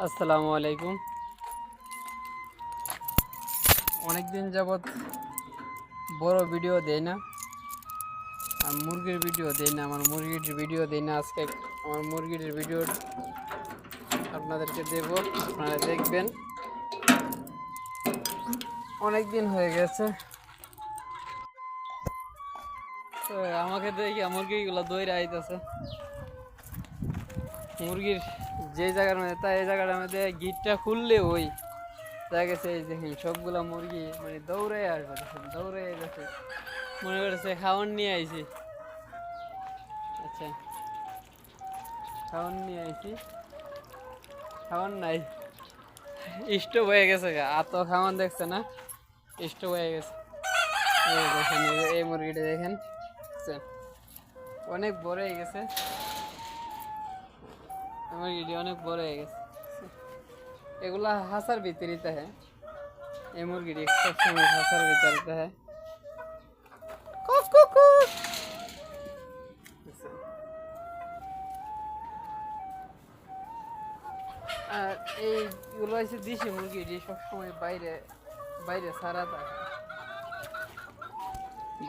আসসালামু আলাইকুম। অনেক দিন যাবৎ বড় ভিডিও দেই না, আর মুরগির ভিডিও দেই না, আমার মুরগির ভিডিও দেই না। আজকে আমার মুরগির ভিডিও আপনাদেরকে দেব, আপনারা দেখবেন। অনেক দিন হয়ে গেছে, তো আমাকে দেখি মুরগিগুলো দৌড়ে আইতেছে। মুরগির যে জায়গার মধ্যে এই জায়গাটার মধ্যে গিটটা খুললে ওই দেখা গেছে, এই দেখেন সবগুলা মুরগি মানে দৌড়ে আসবে, দৌড়ে গেছে, মনে করেছে খাওয়ান নিয়ে আইছি। আচ্ছা, খাওয়ান নিয়ে আইছি, খাওয়ান নাই, স্টোভ হয়ে গেছে গা। আর তো খাওয়ান দেখছে না, স্টোভ হয়ে গেছে। এই দেখেন, এই মুরগিটা দেখেন, অনেক বড় হয়ে গেছে মুরগিটি, অনেক বড় হয়ে গেছে। এগুলা হাসার ভিতরিতে হ্যাঁ, এই মুরগিটি সবসময় হাসার ভিতরিতে হ্যাঁ। আর এইগুলো হচ্ছে দেশি মুরগি, যে সবসময় বাইরে বাইরে সারাতা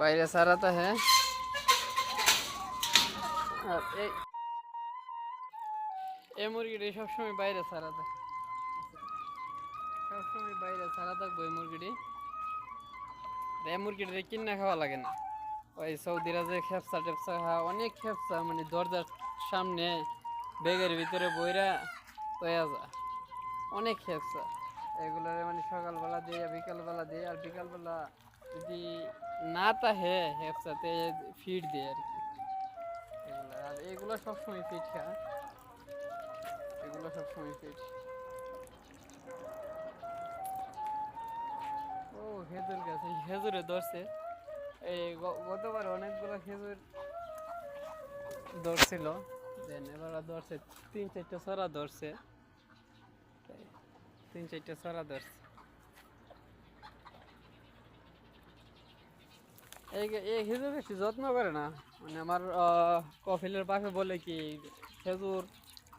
বাইরে সারাতা হ্যাঁ। আর এই মুরগিটি সবসময় বাইরে সারাতা, সবসময় বাইরে সারা থাকবো। এই মুরগিটি, এই মুরগিটি কিনা খাওয়া লাগে না। ওই সৌদিরা যে খেপসা টেপসা খাওয়া, অনেক খেপসা, মানে দরজার সামনে ব্যাগের ভিতরে বইরা হয়ে যায়, অনেক খেপসা। এগুলো মানে সকালবেলা দিয়ে, বিকালবেলা দিয়ে, আর বিকালবেলা যদি না তাহে হেফসাতে ফিড দিয়ে আর কি। এগুলো আর এগুলো সবসময় ফিট খায়, এগুলো সবসময় ফিট। ও খেজুর গাছ, এই খেজুরে ধরছে। এই গতবার অনেকগুলো খেজুর ধরছিল, দেন এবার ধরছে 3-4টা ছড়া ধরছে, 3-4টা ছড়া ধরছে। এই খেজুর বেশি যত্ন করে না, মানে আমার কফিলের বাপে বলে কি খেজুর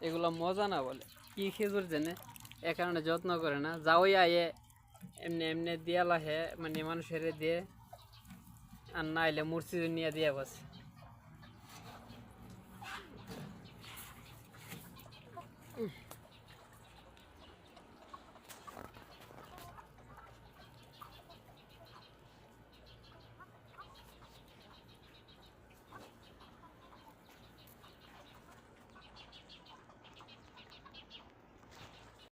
এগুলো মজা না, বলে কি খেজুর জেনে, এ কারণে যত্ন করে না। যাওই আয়ে এমনি এমনি দিয়া লাহে, মানে মানুষের দিয়ে, আর না এলে মূর্তি নিয়ে দিয়ে বসে।